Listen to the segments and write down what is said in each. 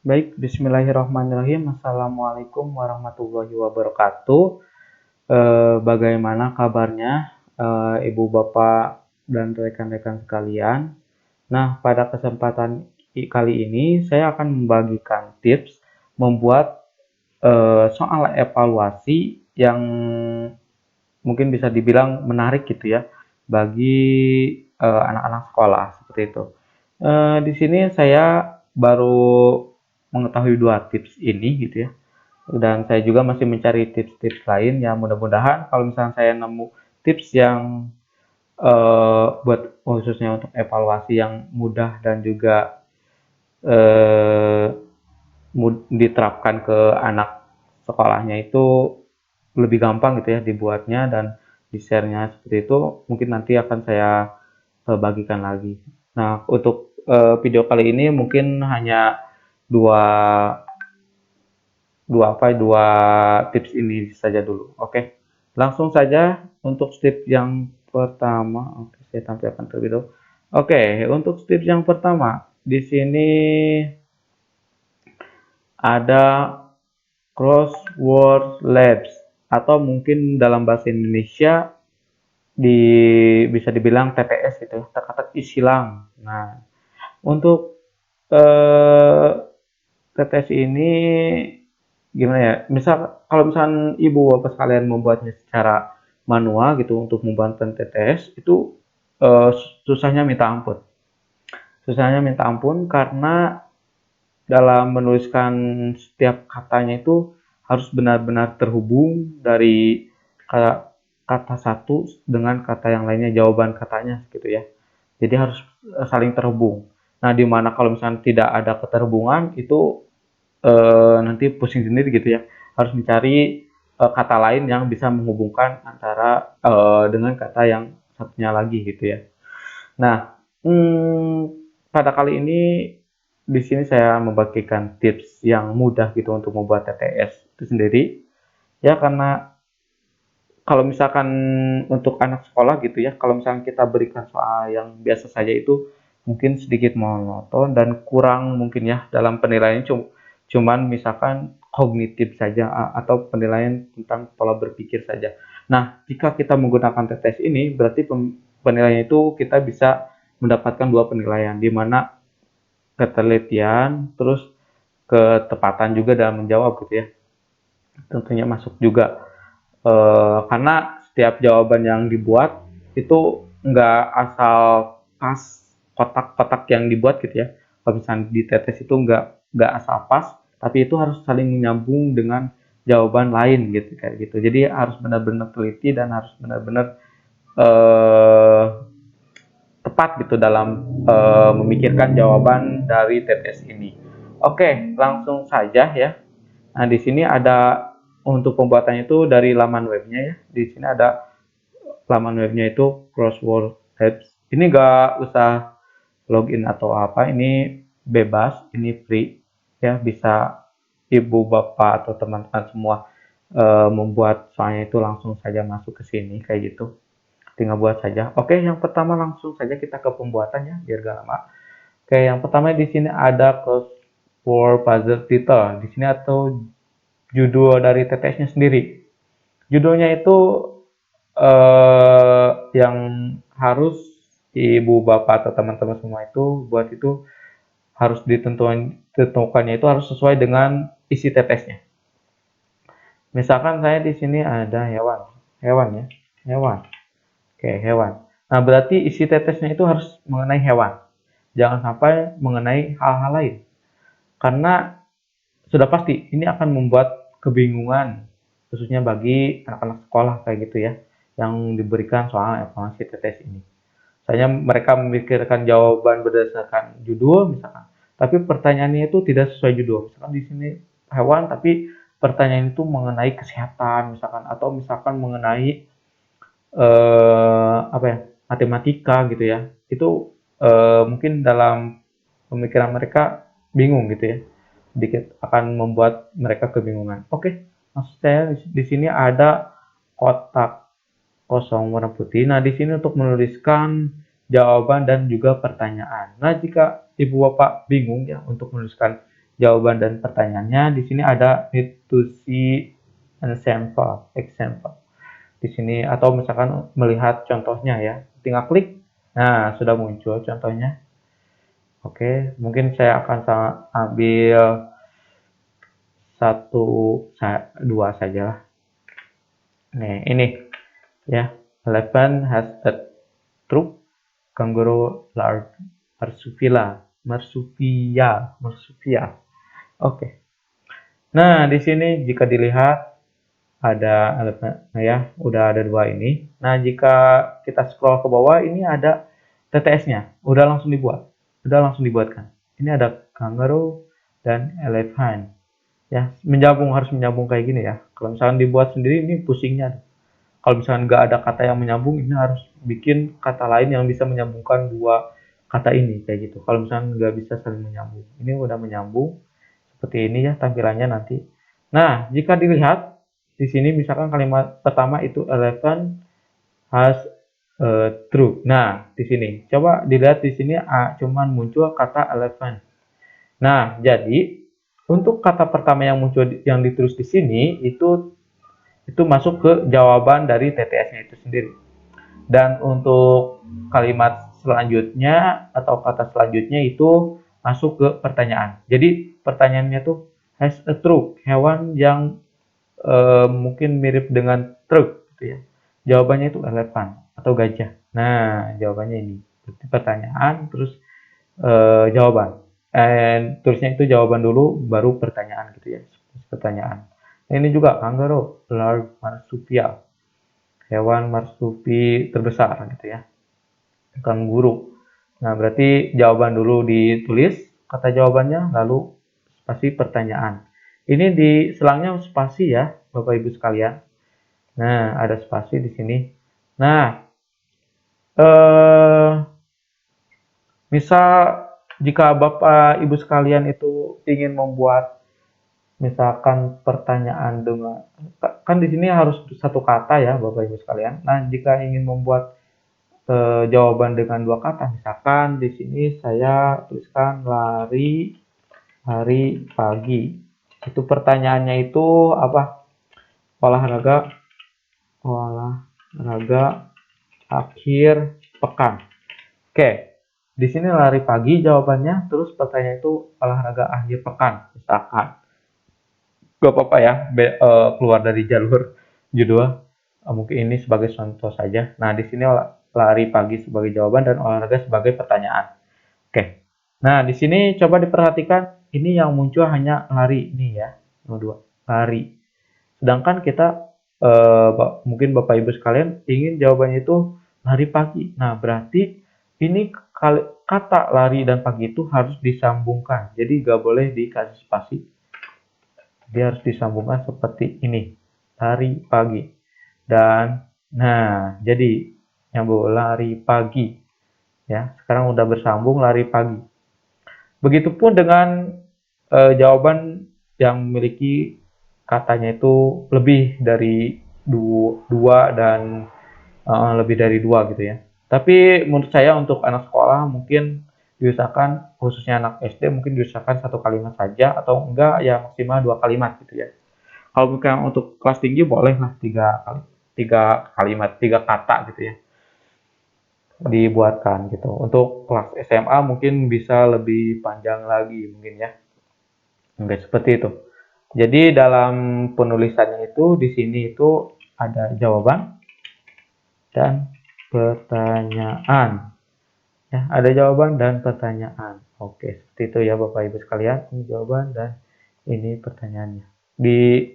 Baik, bismillahirrahmanirrahim. Assalamualaikum warahmatullahi wabarakatuh. Bagaimana kabarnya, Ibu, Bapak, dan rekan-rekan sekalian? Nah, pada kesempatan kali ini saya akan membagikan tips membuat soal evaluasi yang mungkin bisa dibilang menarik gitu ya bagi anak-anak sekolah seperti itu. Di sini saya baru mengetahui dua tips ini gitu ya. Dan saya juga masih mencari tips-tips lain yang mudah-mudahan kalau misalnya saya nemu tips yang buat khususnya untuk evaluasi yang mudah dan juga eh, diterapkan ke anak sekolahnya itu lebih gampang gitu ya dibuatnya dan di-share-nya seperti itu mungkin nanti akan saya bagikan lagi. Nah, untuk video kali ini mungkin hanya dua dua tips ini saja dulu. Oke. Langsung saja untuk tips yang pertama. Oke, saya tampilkan terlebih dahulu. Oke, untuk tips yang pertama di sini ada crossword labs atau mungkin dalam bahasa Indonesia bisa dibilang TTS gitu ya, teka-teki silang. Nah, untuk TTS ini gimana ya? Misal kalau misalkan ibu bapak sekalian membuatnya secara manual gitu untuk membuatkan TTS itu eh, susahnya minta ampun. Susahnya minta ampun karena dalam menuliskan setiap katanya itu harus benar-benar terhubung dari kata satu dengan kata yang lainnya, jawaban katanya gitu ya. Jadi harus saling terhubung. Nah, di mana kalau misalnya tidak ada keterhubungan itu nanti pusing sendiri gitu ya. Harus mencari kata lain yang bisa menghubungkan antara dengan kata yang satunya lagi gitu ya. Nah, pada kali ini di sini saya membagikan tips yang mudah gitu untuk membuat TTS itu sendiri. Ya karena kalau misalkan untuk anak sekolah gitu ya, kalau misalkan kita berikan soal yang biasa saja itu mungkin sedikit monoton dan kurang mungkin ya dalam penilaian cuman misalkan kognitif saja atau penilaian tentang pola berpikir saja. Nah, jika kita menggunakan TTS ini berarti penilaian itu kita bisa mendapatkan dua penilaian di mana ketelitian terus ketepatan juga dalam menjawab gitu ya. Tentunya masuk juga karena setiap jawaban yang dibuat itu nggak asal pas kotak-kotak yang dibuat gitu ya. Kalau misalnya di tetes itu nggak asal pas, tapi itu harus saling menyambung dengan jawaban lain gitu kayak gitu. Jadi harus benar-benar teliti dan harus benar-benar eh, tepat gitu dalam memikirkan jawaban dari tetes ini. Oke, langsung saja ya. Nah, di sini ada untuk pembuatannya itu dari laman webnya ya. Di sini ada laman webnya itu Crossword Labs. Ini nggak usah login atau apa, ini bebas, ini free ya. Bisa ibu bapak atau teman-teman semua membuat soalnya itu langsung saja masuk ke sini kayak gitu. Tinggal buat saja. Oke, yang pertama langsung saja kita ke pembuatannya biar gak lama. Oke, yang pertama di sini ada crossword puzzle title. Di sini atau judul dari TTS-nya sendiri. Judulnya itu yang harus ibu bapak atau teman-teman semua itu buat itu harus ditentukannya itu harus sesuai dengan isi TTS-nya. Misalkan saya di sini ada hewan, hewan ya, hewan. Oke, hewan. Nah, berarti isi TTS-nya itu harus mengenai hewan. Jangan sampai mengenai hal-hal lain. Karena sudah pasti ini akan membuat kebingungan khususnya bagi anak-anak sekolah kayak gitu ya yang diberikan soal evaluasi TTS ini. Misalnya mereka memikirkan jawaban berdasarkan judul misalkan, tapi pertanyaannya itu tidak sesuai judul. Misalkan di sini hewan tapi pertanyaan itu mengenai kesehatan misalkan atau misalkan mengenai apa ya matematika gitu ya. Itu mungkin dalam pemikiran mereka bingung gitu ya sedikit akan membuat mereka kebingungan. Oke, maksud saya di sini ada kotak kosong warna putih. Nah, di sini untuk menuliskan jawaban dan juga pertanyaan. Nah, jika ibu bapak bingung ya untuk menuliskan jawaban dan pertanyaannya. Di sini ada need to see an example. Di sini atau misalkan melihat contohnya ya. Tinggal klik. Nah, sudah muncul contohnya. Oke, mungkin saya akan ambil satu, dua saja lah. Nih, ini ya. Elephant has a trunk, kangaroo large, marsupia. Oke. Nah, di sini jika dilihat ada elephant, nah ya, udah ada dua ini. Nah, jika kita scroll ke bawah, ini ada TTS-nya, udah langsung dibuatkan. Ini ada kangaroo dan elephant. Ya, harus menyambung kayak gini ya. Kalau misalnya dibuat sendiri ini pusingnya. Kalau misalnya nggak ada kata yang menyambung, ini harus bikin kata lain yang bisa menyambungkan dua kata ini kayak gitu. Kalau misalnya nggak bisa saling menyambung, ini udah menyambung seperti ini ya tampilannya nanti. Nah, jika dilihat di sini misalkan kalimat pertama itu elephant has true. Nah, di sini coba dilihat di sini cuman muncul kata elephant. Nah, jadi untuk kata pertama yang muncul yang ditulis di sini itu masuk ke jawaban dari TTS-nya itu sendiri. Dan untuk kalimat selanjutnya atau kata selanjutnya itu masuk ke pertanyaan. Jadi pertanyaannya tuh has a truk, hewan yang mungkin mirip dengan truk gitu ya. Jawabannya itu elephant atau gajah. Nah, jawabannya ini. Berarti pertanyaan terus jawaban. Tulisnya itu jawaban dulu baru pertanyaan gitu ya. Pertanyaan. Nah, ini juga kangaroo, large marsupial. Hewan marsupi terbesar gitu ya. Kanguru. Nah, berarti jawaban dulu ditulis kata jawabannya lalu spasi pertanyaan. Ini di selangnya spasi ya, Bapak Ibu sekalian. Nah, ada spasi di sini. Nah, eh misal jika Bapak Ibu sekalian itu ingin membuat misalkan pertanyaan dengan kan di sini harus satu kata ya Bapak Ibu sekalian. Nah, jika ingin membuat jawaban dengan dua kata, misalkan di sini saya tuliskan lari hari pagi. Itu pertanyaannya itu apa? Olahraga olahraga akhir pekan. Oke, di sini lari pagi jawabannya, terus pertanyaan itu olahraga akhir pekan, misalkan. Gak apa-apa ya, keluar dari jalur judul. Mungkin ini sebagai contoh saja. Nah, di sini lari pagi sebagai jawaban dan olahraga sebagai pertanyaan. Oke. Nah, di sini coba diperhatikan, ini yang muncul hanya lari, ini ya, nomor 2, lari. Sedangkan kita, mungkin Bapak Ibu sekalian ingin jawabannya itu lari pagi. Nah, berarti ini kata lari dan pagi itu harus disambungkan. Jadi nggak boleh dikasih spasi. Dia harus disambungkan seperti ini. Lari pagi. Dan, nah, jadi nyambung lari pagi. Ya, sekarang udah bersambung lari pagi. Begitupun dengan jawaban yang memiliki katanya itu lebih dari dua dan lebih dari dua gitu ya. Tapi menurut saya untuk anak sekolah mungkin diusahakan khususnya anak SD mungkin diusahakan satu kalimat saja atau enggak ya maksimal dua kalimat gitu ya. Kalau bukan untuk kelas tinggi boleh lah tiga kalimat, tiga kata gitu ya dibuatkan gitu. Untuk kelas SMA mungkin bisa lebih panjang lagi mungkin ya. Enggak seperti itu. Jadi dalam penulisannya itu di sini itu ada jawaban dan pertanyaan. Ya, ada jawaban dan pertanyaan. Oke, seperti itu ya Bapak Ibu sekalian. Ini jawaban dan ini pertanyaannya. Di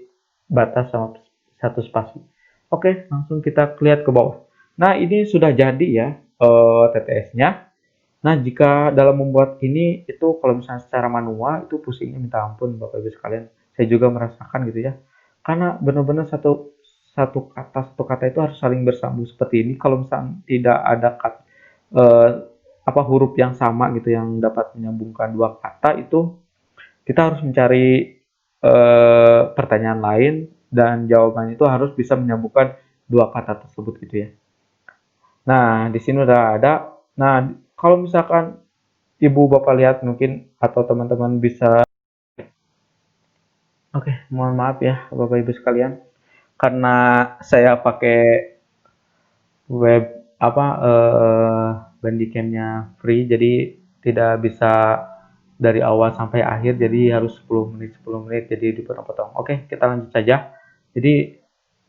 batas sama satu spasi. Oke, langsung kita lihat ke bawah. Nah, ini sudah jadi ya TTS-nya. Nah, jika dalam membuat ini itu kalau misalnya secara manual itu pusingnya minta ampun Bapak Ibu sekalian. Saya juga merasakan gitu ya. Karena benar-benar satu kata itu harus saling bersambung seperti ini. Kalau misalnya tidak ada eh, huruf yang sama gitu yang dapat menyambungkan dua kata itu kita harus mencari pertanyaan lain dan jawabannya itu harus bisa menyambungkan dua kata tersebut gitu ya. Nah, di sini udah ada. Nah, kalau misalkan Ibu Bapak lihat mungkin atau teman-teman bisa Oke, mohon maaf ya Bapak Ibu sekalian, karena saya pakai web apa Bandicamnya free, jadi tidak bisa dari awal sampai akhir, jadi harus 10 menit jadi dipotong-potong. Oke, kita lanjut saja. Jadi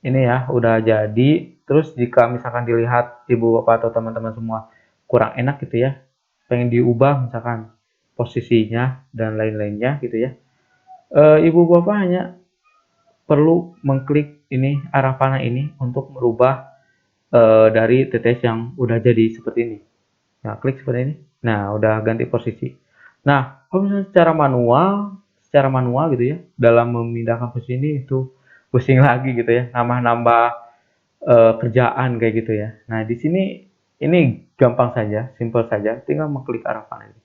ini ya udah jadi. Terus jika misalkan dilihat ibu bapak atau teman-teman semua kurang enak gitu ya, pengen diubah misalkan posisinya dan lain-lainnya gitu ya, ibu bapak hanya perlu mengklik ini arah panah ini untuk merubah dari TTS yang udah jadi seperti ini. Nah, klik seperti ini. Nah, udah ganti posisi. Nah, kalau misalnya secara manual gitu ya, dalam memindahkan posisi ini itu pusing lagi gitu ya, nambah-nambah kerjaan kayak gitu ya. Nah, di sini ini gampang saja, simple saja, tinggal mengklik arah panah ini.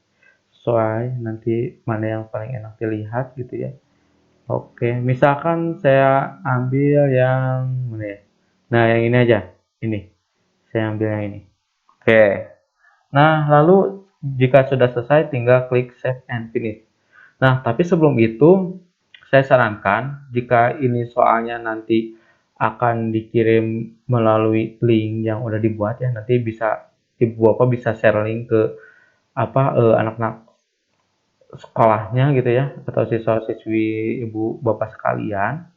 Sesuai nanti mana yang paling enak dilihat gitu ya. Oke, misalkan saya ambil yang mana ya? Nah, yang ini aja. Ini. Saya ambil yang ini. Oke. Nah, lalu jika sudah selesai tinggal klik save and finish. Nah, tapi sebelum itu saya sarankan jika ini soalnya nanti akan dikirim melalui link yang udah dibuat ya, nanti bisa ibu bapak bisa share link ke anak-anak sekolahnya gitu ya atau siswa-siswi ibu bapak sekalian.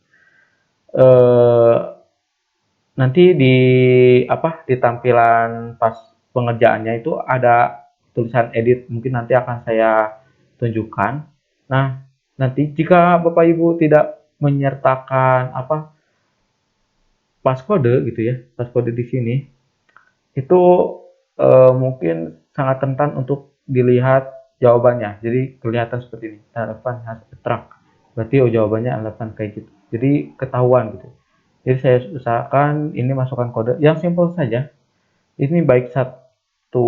Eh, Nanti di di tampilan pas pengerjaannya itu ada tulisan edit, mungkin nanti akan saya tunjukkan. Nah, nanti jika Bapak Ibu tidak menyertakan passcode gitu ya, passcode di sini itu mungkin sangat rentan untuk dilihat jawabannya. Jadi kelihatan seperti ini, relevan has attract. Berarti jawabannya relevan kayak gitu. Jadi ketahuan gitu. Jadi saya usahakan ini masukkan kode yang simple saja. Ini baik satu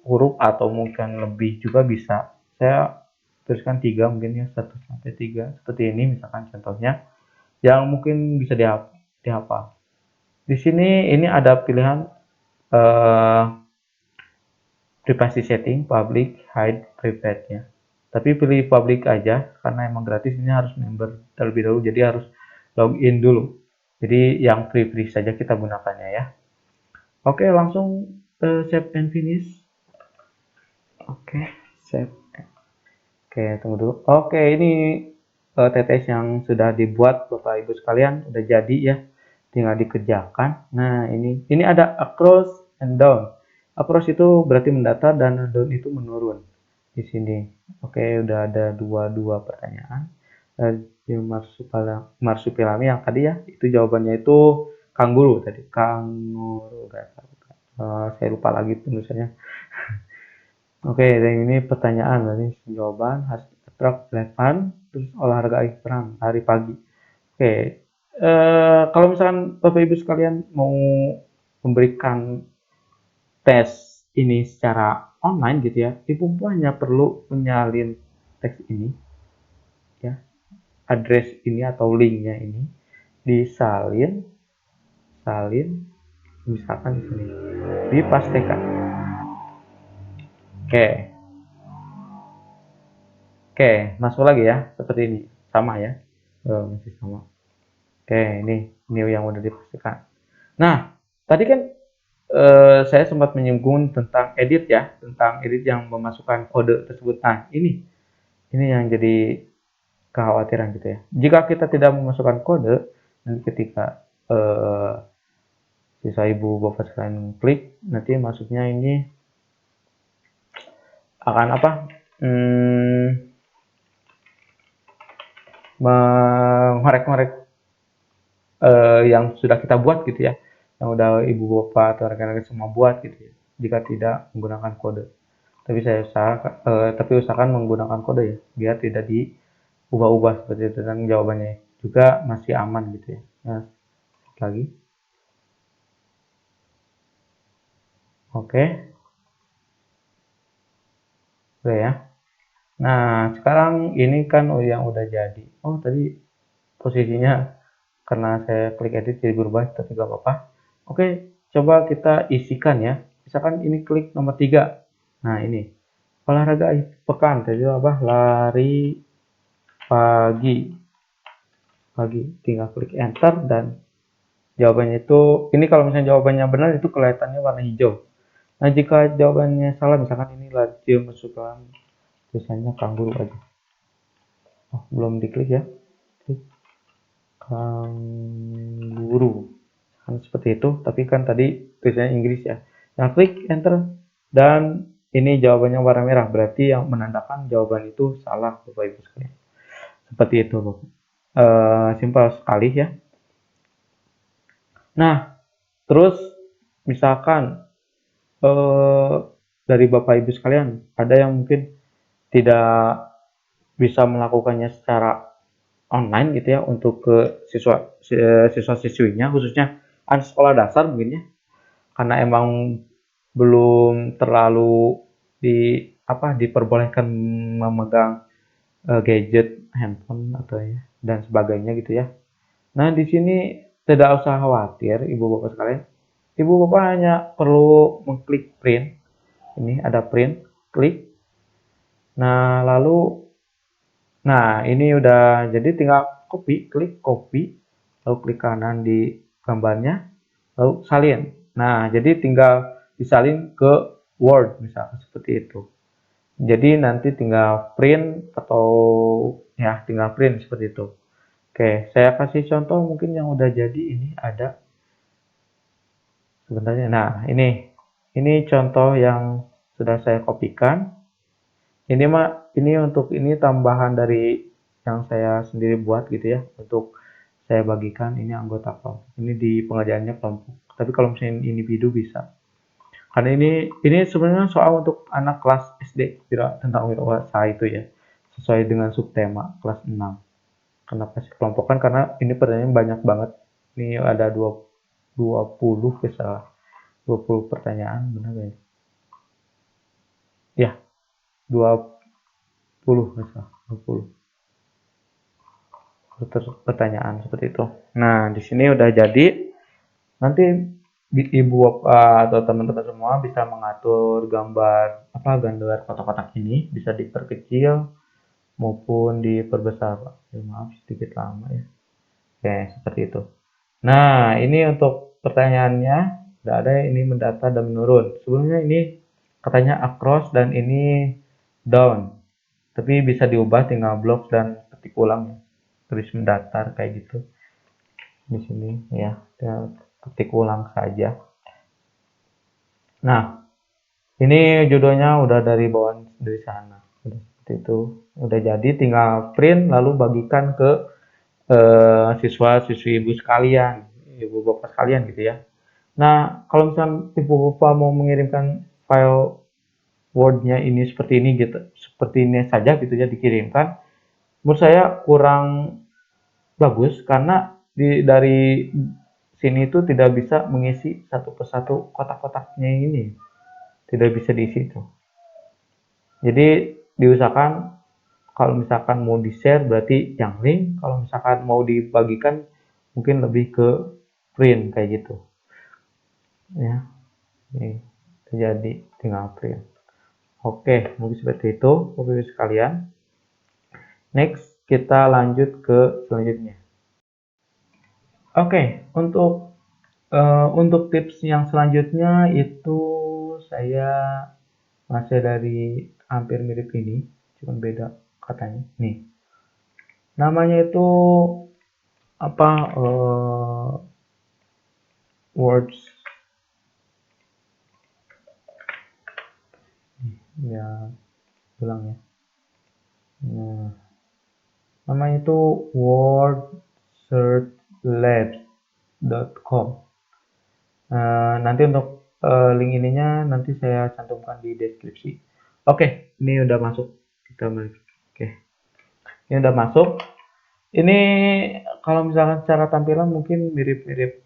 huruf atau mungkin lebih juga bisa. Saya tuliskan tiga mungkin ya, 1 sampai 3 seperti ini misalkan contohnya. Yang mungkin bisa dihafal. Di sini ini ada pilihan eh, privacy setting, public, hide, private ya. Tapi pilih public aja karena emang gratis, ini harus member terlebih dahulu, jadi harus login dulu. Jadi yang free saja kita gunakannya ya. Oke, langsung save and finish. Oke, save. Oke, tunggu dulu. Oke, ini TTS yang sudah dibuat Bapak Ibu sekalian udah jadi ya. Tinggal dikerjakan. Nah, ini ada across and down. Across itu berarti mendatar dan down itu menurun di sini. Oke, udah ada dua pertanyaan. Marsupilami yang tadi ya, itu jawabannya itu kanguru tadi. Kanguru. Saya lupa lagi tulisannya. Oke, dan ini pertanyaan berarti jawaban truk relevan terus olahraga akhir perang hari pagi. Oke, kalau misalkan Bapak Ibu sekalian mau memberikan tes ini secara online gitu ya, Ibu hanya perlu menyalin teks ini ya, address ini atau linknya ini disalin, salin, misalkan di sini, dipastikan. Oke, oke, masuk lagi ya, seperti ini, sama ya, masih sama. Oke, ini yang udah dipastikan. Nah, tadi kan saya sempat menyinggung tentang edit ya, tentang edit yang memasukkan kode tersebut. Nah, ini yang jadi kekhawatiran gitu ya. Jika kita tidak memasukkan kode, nanti ketika siswa ibu bapak sekalian klik, nanti masuknya ini akan mengorek-ngorek yang sudah kita buat gitu ya, yang udah ibu bapak atau rekan-rekan semua buat gitu ya, jika tidak menggunakan kode. Tapi usahakan menggunakan kode ya, biar tidak diubah-ubah seperti itu, dan jawabannya juga masih aman gitu ya. Nah, lagi, oke, oke ya. Nah, sekarang ini kan yang udah jadi. Oh, tadi posisinya karena saya klik edit jadi berubah, tapi gak apa-apa. Oke, coba kita isikan ya. Misalkan ini klik nomor 3. Nah, ini olahraga akhir pekan, tadi apa? Lari pagi. lagi tinggal klik enter dan jawabannya itu, ini kalau misalnya jawabannya benar itu kelihatannya warna hijau. Nah, jika jawabannya salah, misalkan ini laju masukkan tulisannya kangguru aja. Oh, belum diklik ya. Klik kangguru. Kan seperti itu, tapi kan tadi tulisannya Inggris ya. Nah, klik enter dan ini jawabannya warna merah, berarti yang menandakan jawaban itu salah, Bapak Ibu sekalian. Seperti itu, Bapak. Simpel sekali ya. Nah, terus misalkan eh, dari Bapak Ibu sekalian, ada yang mungkin tidak bisa melakukannya secara online gitu ya untuk ke siswa-siswinya, khususnya anak sekolah dasar mungkin ya, karena emang belum terlalu diperbolehkan memegang gadget handphone atau ya dan sebagainya gitu ya. Nah, di sini tidak usah khawatir Ibu Bapak sekalian. Ibu Bapak hanya perlu mengklik print. Ini ada print, klik. Nah, ini udah jadi, tinggal copy, klik copy, lalu klik kanan di gambarnya, lalu salin. Nah, jadi tinggal disalin ke Word misalnya seperti itu. Jadi nanti tinggal print atau ya tinggal print seperti itu. Oke, saya kasih contoh mungkin yang udah jadi, ini ada sebenarnya. Nah, ini contoh yang sudah saya kopikan. Ini untuk ini tambahan dari yang saya sendiri buat gitu ya, untuk saya bagikan. Ini anggota kelompok. Ini di pengajarannya kelompok. Tapi kalau misalnya individu bisa. Karena ini sebenarnya soal untuk anak kelas SD, tidak tentang wirausaha itu ya. Sesuai dengan subtema kelas 6. Kenapa sih kelompokan? Karena ini pertanyaan banyak banget. Ini ada 20 bisa 20 pertanyaan, benar ya? Ya, 20 bisa 20 pertanyaan seperti itu. Nah, di sini udah jadi. Nanti ibu bapak atau teman-teman semua bisa mengatur gambar kotak-kotak ini, bisa diperkecil maupun diperbesar. Maaf sedikit lama ya. Oke, seperti itu. Nah, ini untuk pertanyaannya, tidak ada ini mendata dan menurun. Sebelumnya ini katanya across dan ini down. Tapi bisa diubah, tinggal blok dan ketik ulang. Tulis mendatar kayak gitu. Di sini ya, tinggal ketik ulang saja. Nah, ini judulnya udah dari bawaan dari sana. Udah seperti itu. Udah jadi, tinggal print lalu bagikan ke siswa-siswi ibu sekalian, ibu bapak sekalian gitu ya. Nah, kalau misalnya ibu bapak mau mengirimkan file Word-nya ini seperti ini gitu, seperti ini saja gitu ya dikirimkan, menurut saya kurang bagus karena dari sini itu tidak bisa mengisi satu persatu kotak-kotaknya ini, tidak bisa diisi itu. Jadi diusahakan kalau misalkan mau di-share berarti yang link, kalau misalkan mau dibagikan mungkin lebih ke print kayak gitu. Ya, ini terjadi tinggal print. Oke, mungkin seperti itu, Bapak Ibu sekalian. Next, kita lanjut ke selanjutnya. Oke, untuk tips yang selanjutnya itu saya masih dari hampir mirip ini, cuma beda katanya. Nih, namanya itu apa? Words ya, ulang ya. Nah, namanya itu wordsearchlabs.com. Nanti untuk link ininya nanti saya cantumkan di deskripsi. Oke, ini udah masuk. Kita balik. Oke, ini udah masuk. Ini kalau misalkan secara tampilan mungkin mirip-mirip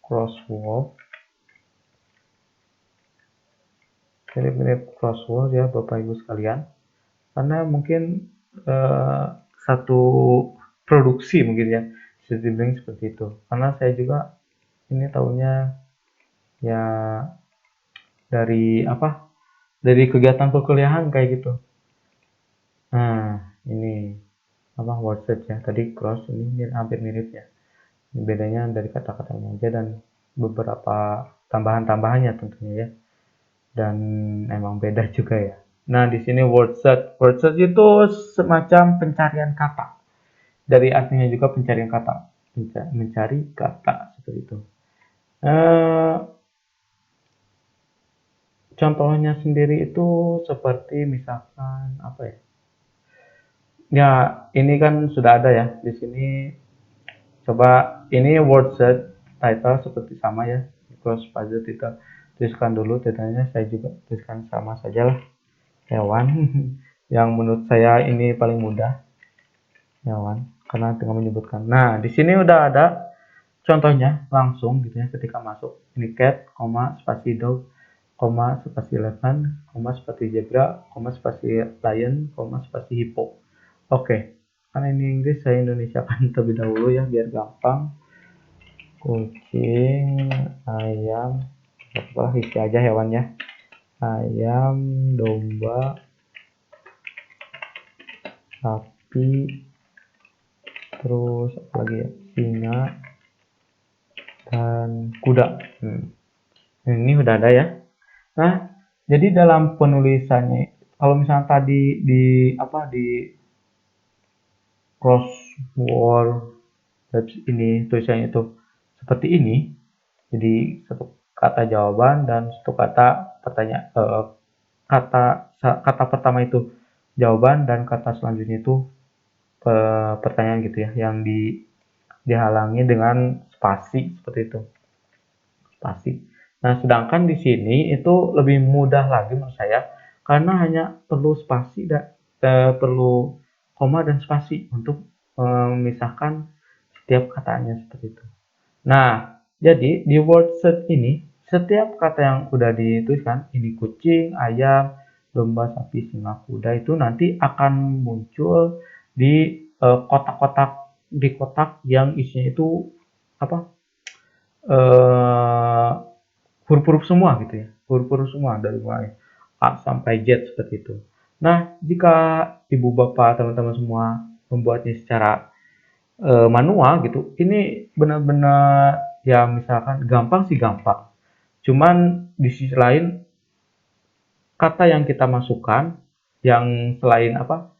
crossword. Mirip-mirip crossword ya Bapak Ibu sekalian. Karena mungkin eh, satu produksi mungkin ya, bisa dibilang seperti itu. Karena saya juga ini tahunya ya dari dari kegiatan perkuliahan kayak gitu. Nah, ini. apa word search ya. Tadi cross, ini hampir mirip ya. Bedanya dari kata-katanya aja dan beberapa tambahan-tambahannya tentunya ya. Dan emang beda juga ya. Nah, di sini word search. Word search itu semacam pencarian kata. Dari artinya juga pencarian kata. Mencari kata seperti itu. Eh, Contohnya sendiri itu seperti misalkan apa ya? Ya, ini kan sudah ada ya di sini. Coba ini word search title seperti sama ya. Close puzzle title. Tuliskan dulu titelnya, saya juga tuliskan sama saja lah. Hewan yang menurut saya ini paling mudah. Hewan karena tinggal menyebutkan. Nah, di sini udah ada contohnya langsung gitu ya ketika masuk. Ini cat, koma, spasi dog, koma, spasi elephant, koma, spasi zebra, koma, spasi lion, koma, spasi hippo. Oke, karena ini Inggris, saya Indonesia kan terlebih dahulu ya biar gampang. Kucing, ayam, apalah isi aja hewannya. Ayam, domba, sapi, terus apa lagi ya? Singa dan kuda. Ini udah ada ya. Nah, jadi dalam penulisannya, kalau misalnya tadi di apa di crossword ini tulisannya itu seperti ini, jadi satu kata jawaban dan satu kata pertanyaan, kata kata pertama itu jawaban dan kata selanjutnya itu pertanyaan gitu ya, yang dihalangi dengan spasi seperti itu, spasi. Nah, sedangkan di sini itu lebih mudah lagi menurut saya karena hanya perlu spasi dan perlu koma dan spasi untuk memisahkan setiap katanya seperti itu. Nah, jadi di word search ini setiap kata yang udah dituliskan, ini kucing, ayam, domba, sapi, singa, kuda itu nanti akan muncul di kotak-kotak di kotak yang isinya itu apa? eh Huruf-huruf semua gitu ya, huruf-huruf semua dari mulai A sampai Z seperti itu. Nah, jika ibu bapak teman-teman semua membuatnya secara manual gitu, ini benar-benar ya misalkan gampang sih gampang. Cuman di sisi lain kata yang kita masukkan yang selain apa?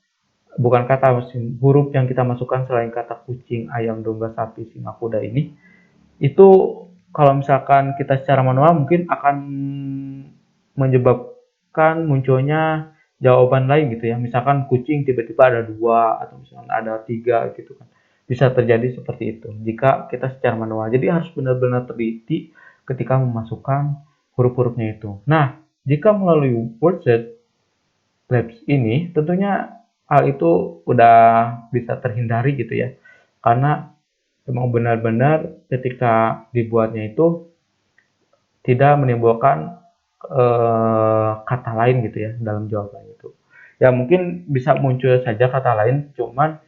Bukan kata, huruf yang kita masukkan selain kata kucing, ayam, domba, sapi, singa, kuda ini itu kalau misalkan kita secara manual mungkin akan menyebabkan munculnya jawaban lain gitu ya. Misalkan kucing tiba-tiba ada dua atau misalkan ada tiga gitu kan. Bisa terjadi seperti itu jika kita secara manual. Jadi harus benar-benar teliti ketika memasukkan huruf-hurufnya itu. Nah, jika melalui word search labs ini tentunya hal itu udah bisa terhindari gitu ya. Karena memang benar-benar ketika dibuatnya itu tidak menimbulkan kata lain gitu ya dalam jawaban itu. Ya mungkin bisa muncul saja kata lain, cuman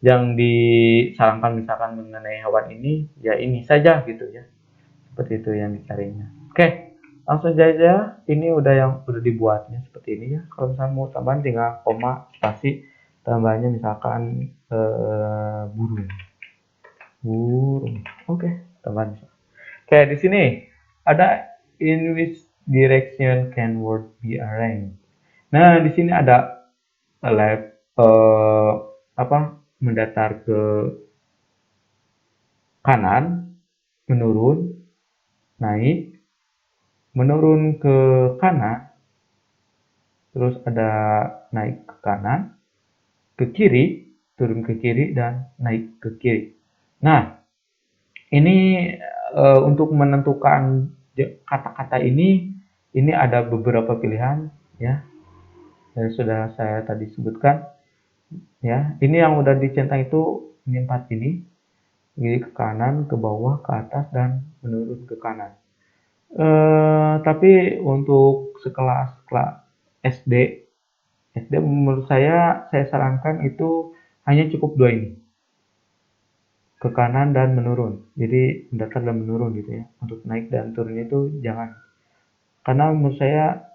yang disarankan misalkan mengenai hewan ini ya ini saja gitu ya. Seperti itu yang dicarinya. Oke, langsung saja ini udah yang udah dibuatnya seperti ini ya. Kalau misalnya mau tambahan tinggal koma, spasi, tambahnya misalkan burung. Burung. Oke, tambahan. Oke, di sini ada in which direction can word be arranged. Nah, di sini ada left apa? Mendatar ke kanan, menurun, naik, menurun ke kanan, terus ada naik ke kanan, ke kiri, turun ke kiri dan naik ke kiri. Nah, ini untuk menentukan kata-kata ini ada beberapa pilihan ya. Yang sudah saya tadi sebutkan ya. Ini yang udah dicentang itu ini 4 ini. Jadi ke kanan, ke bawah, ke atas dan menurun ke kanan. Tapi untuk sekelas SD, SD menurut saya sarankan itu hanya cukup dua ini, ke kanan dan menurun. Jadi mendatar dan menurun gitu ya. Untuk naik dan turun itu jangan. Karena menurut saya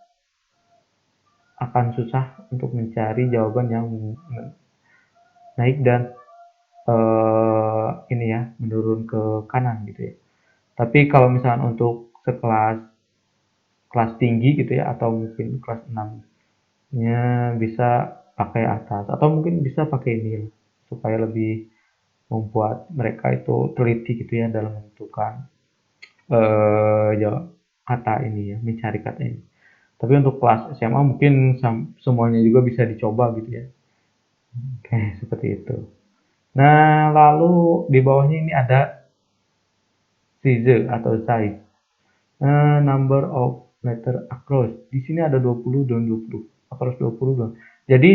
akan susah untuk mencari jawaban yang naik dan ini ya, menurun ke kanan gitu ya. Tapi kalau misalnya untuk sekelas kelas tinggi gitu ya, atau mungkin kelas 6-nya bisa pakai atas, atau mungkin bisa pakai nil, supaya lebih membuat mereka itu teliti gitu ya dalam menentukan kata ini ya, mencari kata ini. Tapi untuk kelas SMA mungkin semuanya juga bisa dicoba gitu ya. Oke, seperti itu. Nah, lalu di bawahnya ini ada size atau size. Number of letter across. Di sini ada 20 dan 20. Across 20 dan. Jadi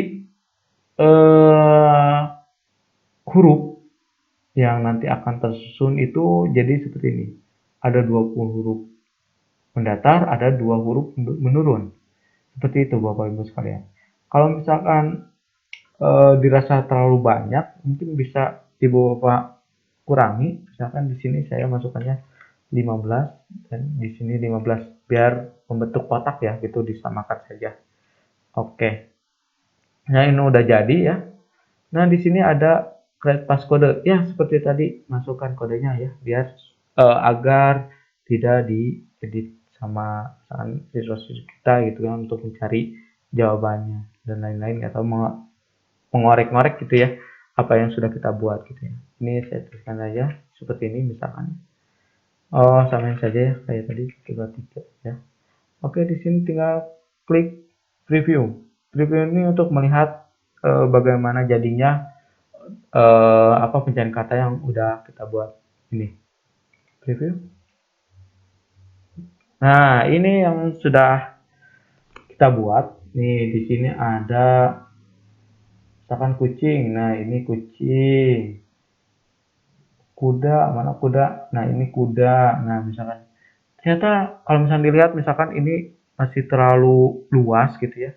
eh huruf yang nanti akan tersusun itu jadi seperti ini. Ada 20 huruf mendatar, ada 2 huruf menurun. Seperti itu Bapak Ibu sekalian. Kalau misalkan dirasa terlalu banyak, mungkin bisa Ibu Bapak kurangi. Misalkan di sini saya masukkannya 15 dan di sini 15 biar membentuk kotak ya, gitu disamakan saja. Oke. Nah, ini udah jadi ya. Nah, di sini ada create passcode. Ya, seperti tadi masukkan kodenya ya, biar agar tidak diedit sama siswa-siswa kita gitu kan untuk mencari jawabannya dan lain-lain, atau mengorek-ngorek gitu ya apa yang sudah kita buat gitu ya. Ini saya tuliskan aja seperti ini misalkan. Oh, samain saja ya kayak tadi, tiga ya. Oke, di sini tinggal klik preview. Preview ini untuk melihat bagaimana jadinya apa pencarian kata yang udah kita buat ini. Preview. Nah, ini yang sudah kita buat. Nih, di sini ada misalkan kucing. Nah, ini kucing. Kuda, mana kuda? Nah, ini kuda. Nah, misalkan ternyata kalau misalkan dilihat misalkan ini masih terlalu luas gitu ya.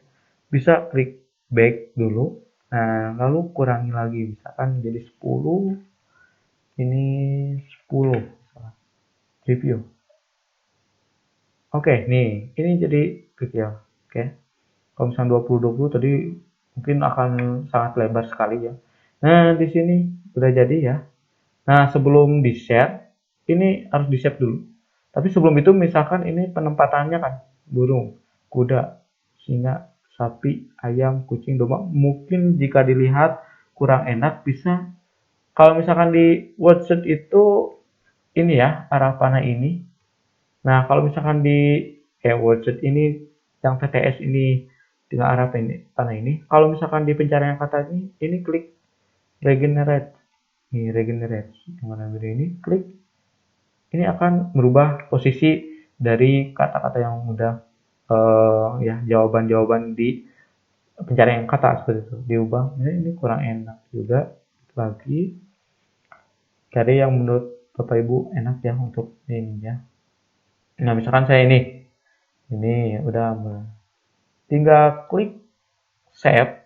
Bisa klik back dulu. Nah, lalu kurangi lagi misalkan jadi 10, ini 10 review. Oke, nih, ini jadi kecil. Oke. Kalau misalkan 20 tadi mungkin akan sangat lebar sekali ya. Nah, di sini udah jadi ya. Nah, sebelum di-share, ini harus di-save dulu. Tapi sebelum itu misalkan ini penempatannya kan, burung, kuda, singa, sapi, ayam, kucing, domba. Mungkin jika dilihat kurang enak bisa, kalau misalkan di wordset itu ini ya, arah panah ini. Nah, kalau misalkan di wordset ini, yang TTS ini dengan arah panah ini. Kalau misalkan di pencarian kata ini klik regenerate. Ini regenerate. Yang ini klik, ini akan merubah posisi dari kata-kata yang udah ya, jawaban-jawaban di pencarian kata seperti itu diubah. Ini kurang enak juga, lagi cari yang menurut Bapak Ibu enak ya untuk ini ya. Nah, misalkan saya ini udah tinggal klik save.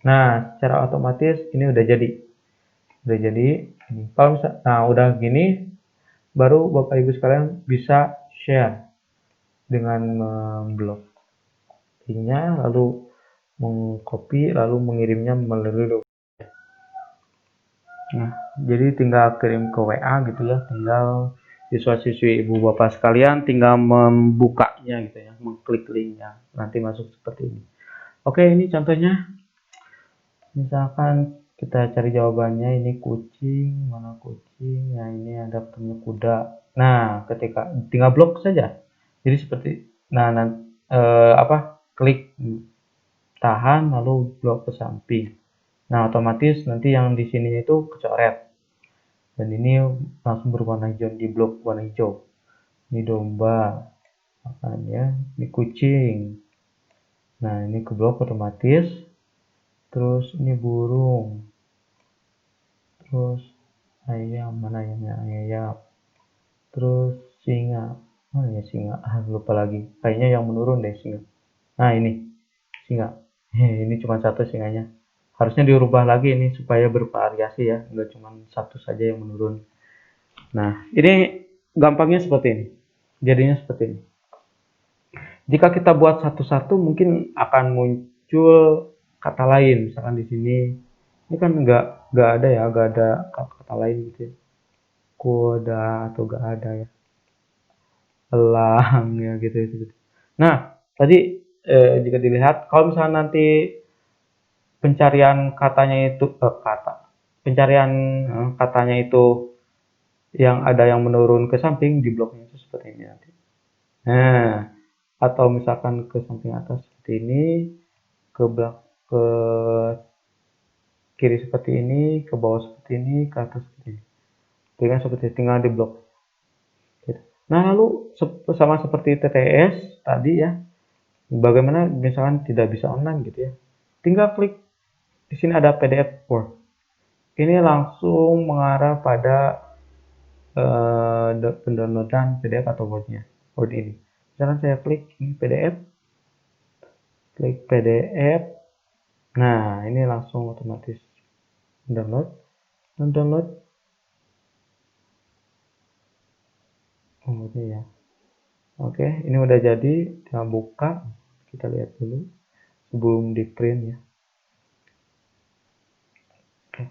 Nah, secara otomatis ini udah jadi ini. Kalau misal, nah udah gini, baru Bapak Ibu sekalian bisa share dengan memblok linknya, lalu mengcopy, lalu mengirimnya melalui. Nah, jadi tinggal kirim ke WA gitu ya, tinggal siswa-siswi ibu bapak sekalian tinggal membukanya gitu ya, mengklik linknya, nanti masuk seperti ini. Oke, ini contohnya. Misalkan kita cari jawabannya, ini kucing, mana kucing, nah ini ada ketemu kuda. Nah, ketika tinggal blok saja. Jadi seperti, nah, apa, klik tahan lalu blok ke samping. Nah, otomatis nanti yang di sini itu kecoret. Dan ini langsung berwarna hijau, di blok warna hijau. Ini domba, makanya ini kucing. Nah, ini ke blok otomatis. Terus ini burung. Terus ayam, mana ayamnya? Ayam. Terus singa. Oh ya, singa. Lupa lagi. Kayaknya yang menurun deh singa. Nah, ini singa. Ini cuma satu singanya. Harusnya dirubah lagi ini supaya bervariasi ya, enggak cuma satu saja yang menurun. Nah, ini gampangnya seperti ini. Jadinya seperti ini. Jika kita buat satu-satu mungkin akan muncul muncul kata lain. Misalkan di sini ini kan nggak ada ya, nggak ada kata-kata lain gitu ya. Kuda atau nggak ada ya. Elang ya gitu, gitu. Nah, tadi jika dilihat kalau misalnya nanti pencarian katanya itu pencarian katanya itu yang ada yang menurun ke samping di bloknya itu seperti ini nanti. Nah, atau misalkan ke samping atas seperti ini, ke belak ke kiri seperti ini, ke bawah seperti ini, ke atas seperti ini. Tinggal seperti tinggal di blok. Gitu. Nah, lalu sama seperti TTS tadi ya, bagaimana misalkan tidak bisa online gitu ya. Tinggal klik di sini ada PDF Word. Ini langsung mengarah pada pendownloadan PDF atau Word-nya. Word ini. Misalkan saya klik ini PDF, klik PDF. Nah, ini langsung otomatis download, download. Oh, ini ya. Oke, ini udah jadi. Tinggal buka. Kita lihat dulu sebelum di print ya.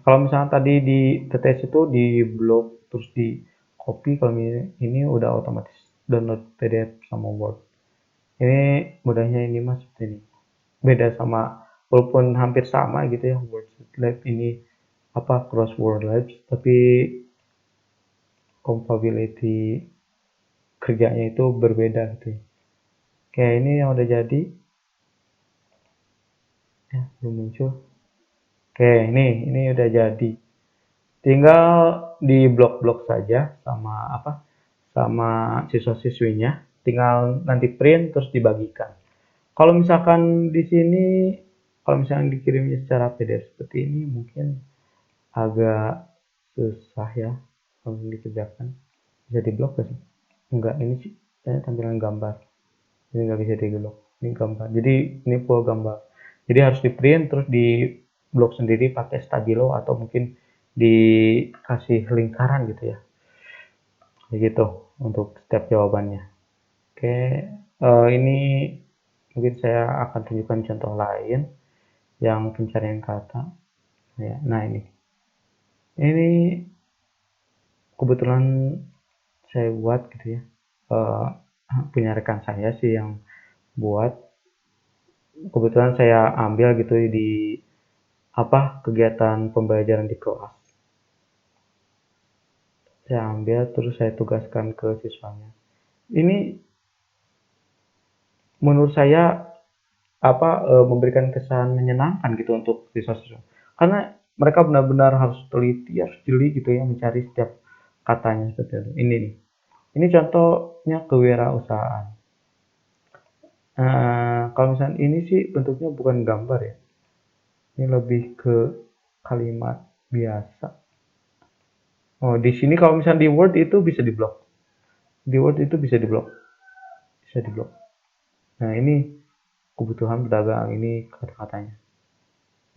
Kalau misalnya tadi di TTS itu di blok terus di copy, kalau ini udah otomatis download PDF sama Word. Ini mudahnya ini mas seperti ini. Beda sama walaupun hampir sama gitu ya, Word Lab ini apa crossword labs, tapi compatibility kerjanya itu berbeda gitu ya. Kayak ini yang udah jadi ya, belum muncul. Oke, ini udah jadi. Tinggal di blok-blok saja sama apa? Sama siswa-siswinya. Tinggal nanti print terus dibagikan. Kalau misalkan di sini, kalau misalkan dikirimnya secara PDF seperti ini, mungkin agak susah ya kalau dikerjakan. Bisa diblok gak sih? Enggak, ini sih tampilan gambar. Ini nggak bisa diblok. Ini gambar. Jadi ini full gambar. Jadi harus di print terus di blok sendiri pakai stabilo atau mungkin dikasih lingkaran gitu ya. Begitu untuk setiap jawabannya. Oke, ini mungkin saya akan tunjukkan contoh lain yang pencarian kata. Ya, nah ini kebetulan saya buat gitu ya. Eh, punya rekan saya sih yang buat. Kebetulan saya ambil gitu di apa kegiatan pembelajaran di kelas. Saya ambil terus saya tugaskan ke siswanya. Ini menurut saya memberikan kesan menyenangkan gitu untuk siswa-siswa. Karena mereka benar-benar harus teliti, harus jeli gitu ya mencari setiap katanya seperti itu. Ini nih. Ini contohnya kewirausahaan. Kalau misalnya ini sih bentuknya bukan gambar ya. Ini lebih ke kalimat biasa. Oh, di sini kalau misalnya di Word itu bisa diblok. Di Word itu bisa diblok. Bisa diblok. Nah, ini kebutuhan pedagang ini kata-katanya.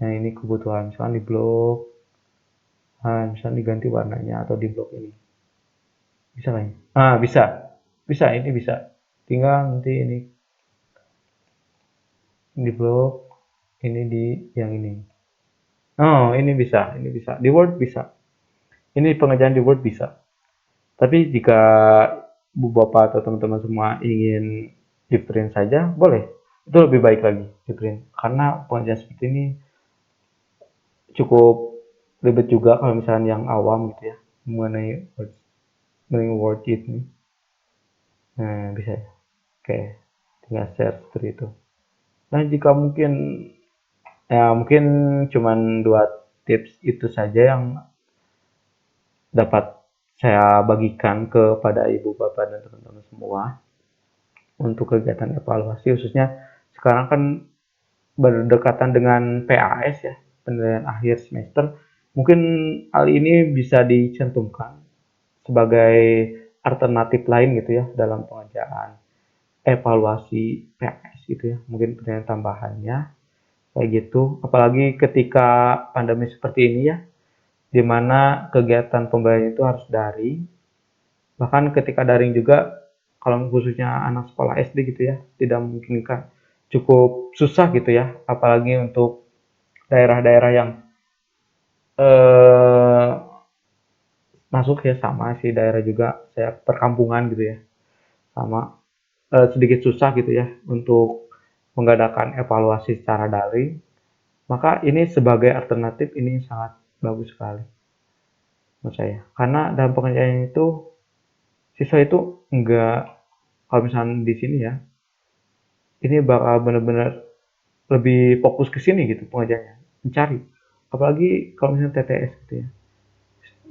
Nah, ini kebutuhan misalnya di blok. Nah, misalnya diganti warnanya atau di blok ini. Bisa kan? Ah, bisa. Bisa, ini bisa. Tinggal nanti ini di blok, ini di yang ini. Oh, ini bisa, ini bisa. Di Word bisa. Ini pengerjaan di Word bisa. Tapi jika Bu Bapak atau teman-teman semua ingin di print saja, boleh. Itu lebih baik lagi di print. Karena pengerjaan seperti ini cukup ribet juga kalau misalnya yang awam gitu ya mengenai Word ini. Nah, bisa ya. Oke, tinggal share seperti itu. Nah, jika mungkin ya mungkin cuman dua tips itu saja yang dapat saya bagikan kepada ibu bapak dan teman-teman semua untuk kegiatan evaluasi, khususnya sekarang kan berdekatan dengan PAS ya, penilaian akhir semester. Mungkin hal ini bisa dicantumkan sebagai alternatif lain gitu ya dalam pengerjaan evaluasi PAS gitu ya, mungkin penilaian tambahannya kayak gitu. Apalagi ketika pandemi seperti ini ya, di mana kegiatan pembelajaran itu harus daring. Bahkan ketika daring juga, kalau khususnya anak sekolah SD gitu ya, tidak memungkinkan cukup susah gitu ya, apalagi untuk daerah-daerah yang eh, masuk ya sama sih daerah juga saya perkampungan gitu ya, sama sedikit susah gitu ya untuk mengadakan evaluasi secara daring. Maka ini sebagai alternatif ini sangat bagus sekali menurut saya. Karena dalam pengerjaan itu siswa itu enggak, kalau misalnya di sini ya, ini bakal benar-benar lebih fokus ke sini gitu pengerjaannya, mencari. Apalagi kalau misalnya TTS gitu ya,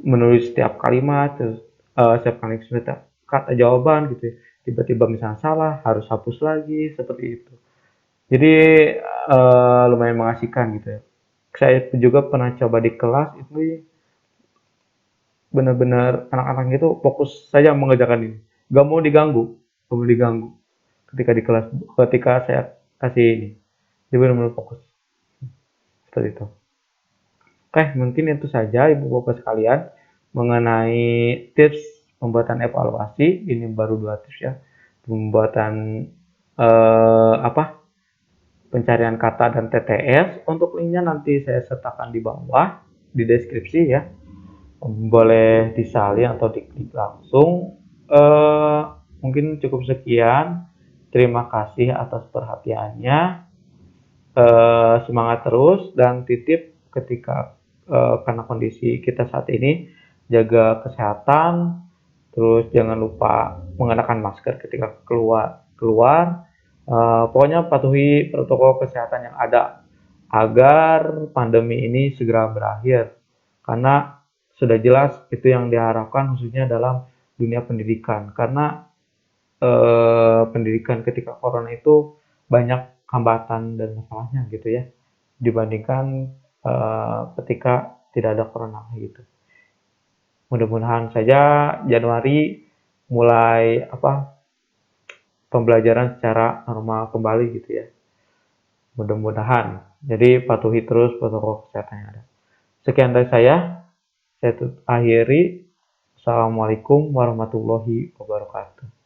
menulis setiap kalimat, terus setiap kalimat setiap kata jawaban gitu ya. Tiba-tiba misalnya salah, harus hapus lagi, seperti itu. Jadi lumayan mengasihkan gitu ya. Saya juga pernah coba di kelas itu benar-benar anak-anak itu fokus saja mengerjakan ini. Gak mau diganggu, gak mau diganggu. Ketika di kelas, ketika saya kasih ini, dia benar-benar fokus seperti itu. Oke, mungkin itu saja Ibu Bapak sekalian mengenai tips pembuatan evaluasi. Ini baru 2 tips ya. Pembuatan apa? Pencarian kata dan TTS. Untuk linknya nanti saya sertakan di bawah di deskripsi ya. Boleh disalin atau diklik langsung. Eh, Mungkin cukup sekian. Terima kasih atas perhatiannya. Semangat terus dan titip ketika karena kondisi kita saat ini jaga kesehatan, terus jangan lupa mengenakan masker ketika keluar keluar. Pokoknya patuhi protokol kesehatan yang ada agar pandemi ini segera berakhir, karena sudah jelas itu yang diharapkan khususnya dalam dunia pendidikan, karena pendidikan ketika corona itu banyak hambatan dan masalahnya gitu ya dibandingkan ketika tidak ada corona gitu. Mudah-mudahan saja Januari mulai pembelajaran secara normal kembali gitu ya. Mudah-mudahan. Jadi patuhi terus protokol kesehatan yang ada. Sekian dari saya akhiri. Assalamualaikum warahmatullahi wabarakatuh.